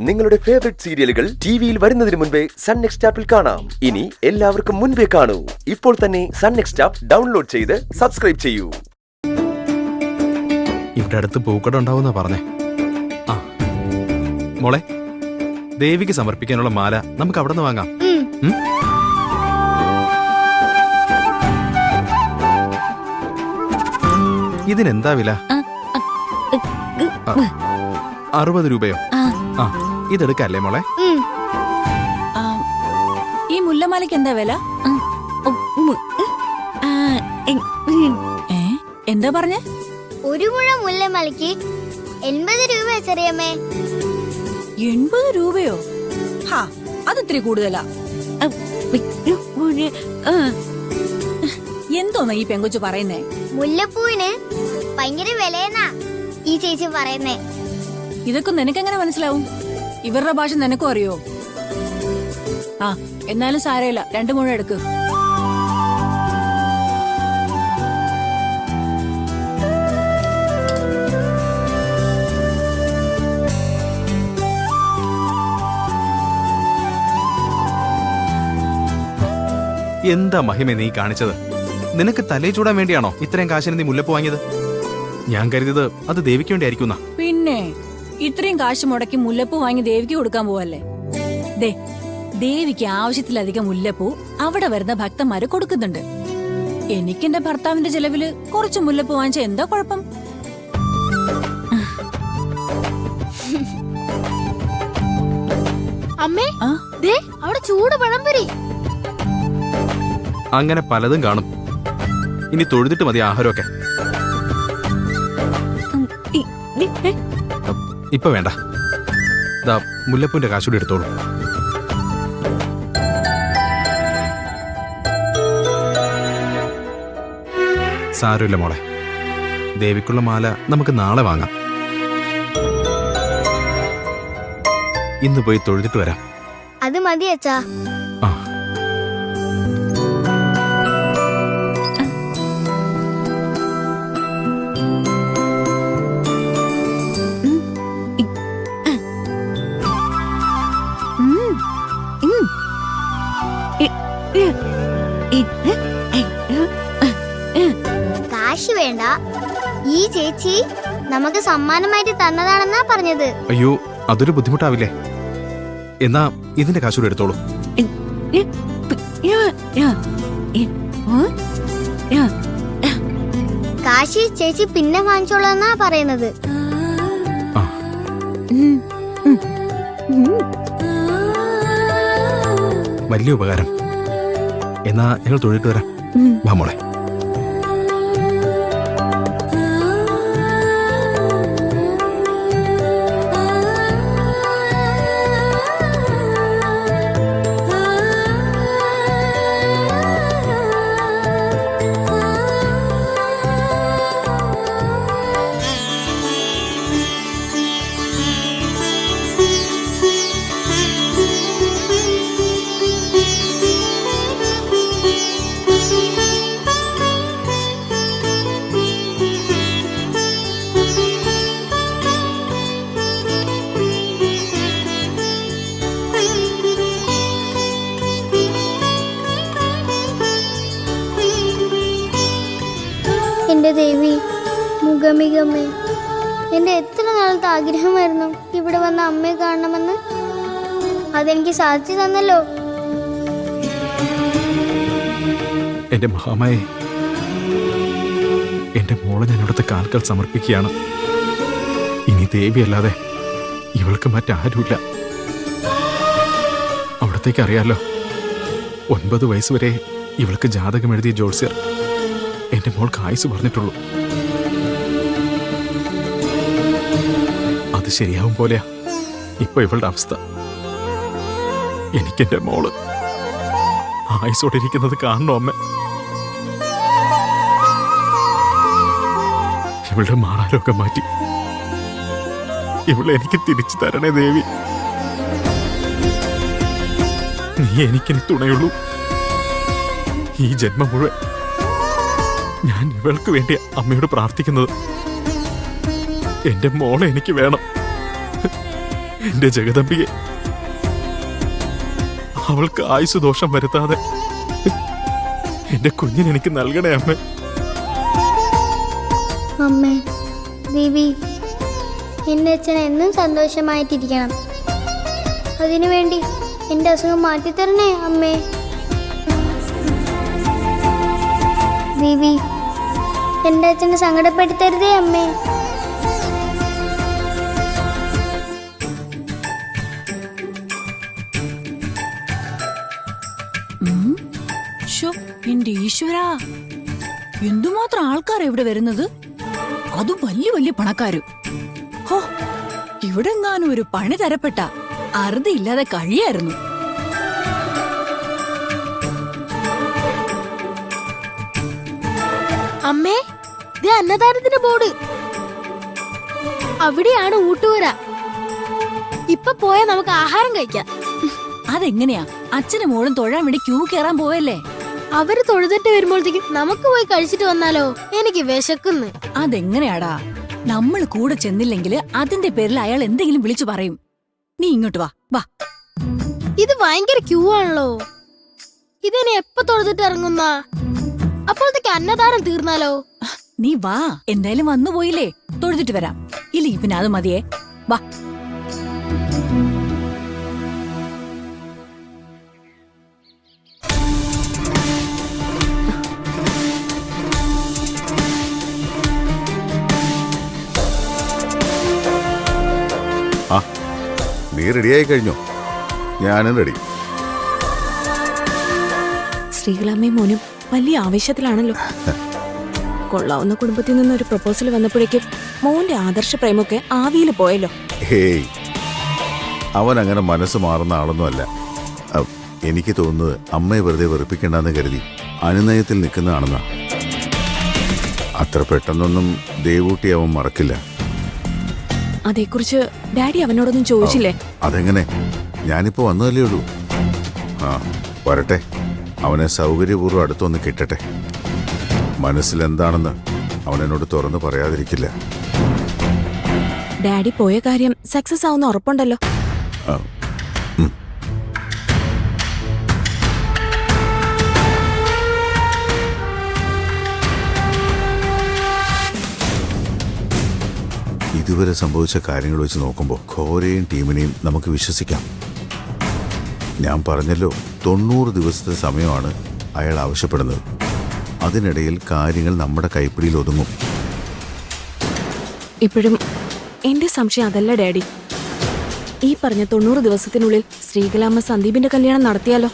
നിങ്ങളുടെ ഫേവറേറ്റ് സീരിയലുകൾ ടിവിയിൽ വരുന്നതിന് മുൻപേ സൺ നെക്സ്റ്റ് ആപ്പിൽ കാണാം. ഇനി എല്ലാവർക്കും മുൻപേ കാണൂ. ഇപ്പോൾ തന്നെ സൺ നെക്സ്റ്റ് ആപ്പ് ഡൗൺലോഡ് ചെയ്ത് സബ്സ്ക്രൈബ് ചെയ്യൂ. ഇവിടെ അടുത്ത് പൂക്കട ഉണ്ടാവുന്ന പറഞ്ഞേ. ആ മോളെ, ദേവിക്ക് സമർപ്പിക്കാനുള്ള മാല നമുക്ക് അവിടെ നിന്ന് വാങ്ങാം. ഇതിനെന്താ വില? 60 രൂപയോ? ആ, ഇതെടുക്കല്ലേ മോളെ? ഈ മുല്ലമാലയ്ക്ക് എന്താ വില? എന്താ പറഞ്ഞേ? ഒരു മുഴം മുല്ലമാലയ്ക്ക് 80 രൂപ ചെറിയമ്മേ. 80 രൂപയോ? ഹാ, അതിത്തിരി കൂടുതലാ. എന്തോന്നാ ഈ പെങ്കൊച്ചു പറയുന്നേ? മുല്ലപ്പൂവിന് ഭയങ്കര വിലയെന്നാ ഈ ചേച്ചി പറയുന്നേ. ഇതൊക്കെ നിനക്കെങ്ങനെ മനസ്സിലാവും? ഇവരുടെ ഭാഷ നിനക്കും അറിയോ? ആ, എന്നാലും സാരമില്ല, 2 മുഴം എടുക്ക്. എന്താ മഹിമ നീ കാണിച്ചത്? നിനക്ക് തലേ ചൂടാൻ വേണ്ടിയാണോ ഇത്രയും കാശിന് നീ മുല്ലപ്പൂ വാങ്ങിയത്? ഞാൻ കരുതിയത് അത് ദേവിക്ക് വേണ്ടി ആയിരിക്കുന്ന. പിന്നെ ഇത്രയും കാശ് മുടക്കി മുല്ലപ്പൂ വാങ്ങി ദേവിക്ക് കൊടുക്കാൻ പോവല്ലേ? ദേവിക്ക് ആവശ്യത്തിലധികം മുല്ലപ്പൂ അവിടെ വരുന്ന ഭക്തന്മാര് കൊടുക്കുന്നുണ്ട്. എനിക്കെന്റെ ഭർത്താവിന്റെ ചെലവില് കുറച്ച് മുല്ലപ്പൂ വാങ്ങിച്ച എന്താ കുഴപ്പം? അമ്മേ, ദേ അവിടെ ചൂട് പഴംപൊരി. അങ്ങനെ പലതും കാണും. ഇനി തൊഴുതിട്ട് മതി ആഹാരമൊക്കെ. ഇപ്പൊ വേണ്ട, ദാ മുല്ലപ്പൂന്റെ കാശൂടി എടുത്തോളൂ. സാരമില്ല മോളെ, ദേവിക്കുള്ള മാല നമുക്ക് നാളെ വാങ്ങാം. ഇന്ന് പോയി തൊഴുതിട്ട് വരാം. അത് മതി അച്ഛാ. ആ, കാശ് വേണ്ട, ഈ ചേച്ചി നമുക്ക് സമ്മാനമായിട്ട് തന്നതാണെന്നാ പറഞ്ഞത്. അയ്യോ, അതൊരു ബുദ്ധിമുട്ടാവില്ലേ? എന്നാ ഇതിന്റെ കാശൂടി എടുത്തോളൂ. കാശി ചേച്ചി പിന്നെ വാങ്ങിച്ചോളാന്നാ പറയുന്നത്. വലിയ ഉപകാരം. എന്നാ ഞങ്ങൾ തൊഴിലിട്ട് വരാം. വാ മോളെ. എന്റെ ദേവി, മുഖമികമ്മേ, എന്റെ എത്ര നാളത്തെ ആഗ്രഹമായിരുന്നു ഇവിടെ വന്ന അമ്മയെ കാണണമെന്ന്. അതെനിക്ക് സാധിച്ചു തന്നല്ലോ. എന്റെ മഹാമായെ, എന്റെ മോളെ ഞാൻ അവിടുത്തെ കാൽക്കൽ സമർപ്പിക്കുകയാണ്. ഇനി ദേവിയല്ലാതെ ഇവൾക്ക് മറ്റാരുമില്ല. അവിടത്തേക്ക് അറിയാലോ, 9 വയസ്സ് വരെ ഇവൾക്ക് ജാതകം എഴുതിയ ജോത്സ്യർ എന്റെ മോൾക്ക് ആയുസ് പറഞ്ഞിട്ടുള്ളൂ. അത് ശരിയാവും പോലെയാ ഇപ്പൊ ഇവളുടെ അവസ്ഥ. എനിക്കെന്റെ മോള് ആയുസോടെ ഇരിക്കുന്നത് കാണണോ അമ്മ? ഇവളുടെ മാറാലൊക്കെ മാറ്റി ഇവളെ എനിക്ക് തിരിച്ചു തരണേ ദേവി. നീ എനിക്കിനി തുണയുള്ളൂ. ഈ ജന്മം മുഴുവൻ ഞാൻ ഇവൾക്ക് വേണ്ടി അമ്മയോട് പ്രാർത്ഥിക്കുന്നത്. എന്റെ മോളെ എനിക്ക് വേണം. എന്റെ ജഗദമ്പിയെ, അവൾക്ക് ആയുസ് ദോഷം വരുത്താതെ എന്റെ കുഞ്ഞിനെ എനിക്ക് നൽകണേ അമ്മേ. അമ്മേ, ദേവി, എൻ്റെ അച്ഛൻ എന്നും സന്തോഷമായിട്ടിരിക്കണം. അതിനുവേണ്ടി എൻ്റെ അസുഖം മാറ്റിത്തരണേ അമ്മേ. ദേവി, എൻ്റെ അച്ഛനെ സങ്കടപ്പെടുത്തരുതേ അമ്മേ. ശോ, എന്റെ ഈശ്വരാ, എന്തുമാത്രം ആൾക്കാർ ഇവിടെ വരുന്നത്, അതും വലിയ വലിയ പണക്കാരും. ഹോ, ഇവിടെ എങ്ങാനും ഒരു പണി തരപ്പെട്ട അറുതിയില്ലാതെ കഴിയായിരുന്നു. അമ്മേ, ഇത് അന്നദാനത്തിന്റെ ബോർഡ്. അവിടെയാണ് ഊട്ടുപുര. ഇപ്പൊ പോയാ നമുക്ക് ആഹാരം കഴിക്കാം. അതെങ്ങനെയാ? അച്ഛനും മോളും തൊഴാൻ വേണ്ടി ക്യൂ കയറാൻ പോവല്ലേ? അവര് തൊഴുതിട്ട് വരുമ്പോഴത്തേക്കും നമുക്ക് പോയി കഴിച്ചിട്ട് വന്നാലോ? എനിക്ക് വിശക്കുന്നു. അതെങ്ങനെയാടാ? നമ്മൾ കൂടെ ചെന്നില്ലെങ്കിൽ അതിന്റെ പേരിൽ അയാൾ എന്തെങ്കിലും വിളിച്ചു പറയും. നീ ഇങ്ങോട്ട് വാ വാ. ഇത് ഭയങ്കര ക്യൂ ആണല്ലോ. ഇതിനെ എപ്പോ തൊഴുതിട്ട് ഇറങ്ങുന്ന? അപ്പോഴത്തേക്ക് അന്നദാനം തീർന്നാലോ? നീ വാ, എന്തായാലും വന്നു പോയില്ലേ, തൊഴുതിട്ട് വരാം. ഇല്ല പിന്നെ അത് മതിയേ, വാ. ആ, നീ റെഡിയായി കഴിഞ്ഞോ? ഞാനും റെഡി. ശ്രീകലാമ്മയും മോനും വലിയ ആവേശത്തിലാണല്ലോ. കൊള്ളാവുന്ന കുടുംബത്തിൽ നിന്നൊരു പ്രപ്പോസൽ വന്നപ്പോഴേക്കും മോന്റെ ആദർശ പ്രേമൊക്കെ ആവിയിൽ പോയല്ലോ. ഹേയ്, അവൻ അങ്ങനെ മനസ്സ് മാറുന്ന ആളൊന്നുമല്ല. എനിക്ക് തോന്നുന്നത് അമ്മയെ വെറുതെ വെറുപ്പിക്കണ്ടെന്ന് കരുതി അനുനയത്തിൽ നിൽക്കുന്നതാണെന്നാ. അത്ര പെട്ടെന്നൊന്നും ദേവൂട്ടി അവൻ മറക്കില്ല. അതേക്കുറിച്ച് ഡാഡി അവനോടൊന്നും ചോദിച്ചില്ലേ? അതെങ്ങനെ? ഞാനിപ്പോ വന്നതല്ലേ ഉള്ളൂ. ആ, വരട്ടെ. അവനെ സൗകര്യപൂർവ്വം അടുത്തൊന്ന് കിട്ടട്ടെ. മനസ്സിലെന്താണെന്ന് അവൻ എന്നോട് തുറന്നു പറയാതിരിക്കില്ല. ഡാഡി പോയ കാര്യം സക്സസ് ആവുന്ന ഉറപ്പുണ്ടല്ലോ. ഇതുവരെ സംഭവിച്ച കാര്യങ്ങൾ വെച്ച് നോക്കുമ്പോൾ ഖോരയും ടീമിനെയും നമുക്ക് വിശ്വസിക്കാം. ഞാൻ പറഞ്ഞല്ലോ, 90 ദിവസത്തെ സമയമാണ് അയാൾ ആവശ്യപ്പെടുന്നത്. അതിനിടയിൽ കാര്യങ്ങൾ നമ്മുടെ കൈപ്പിടിയിൽ ഒതുങ്ങും. ഇപ്പോഴും എന്റെ സംശയം അതല്ല ഡാഡി. ഈ പറഞ്ഞ 90 ദിവസത്തിനുള്ളിൽ ശ്രീകലാമ്മ സന്ദീപിന്റെ കല്യാണം നടത്തിയാലോ?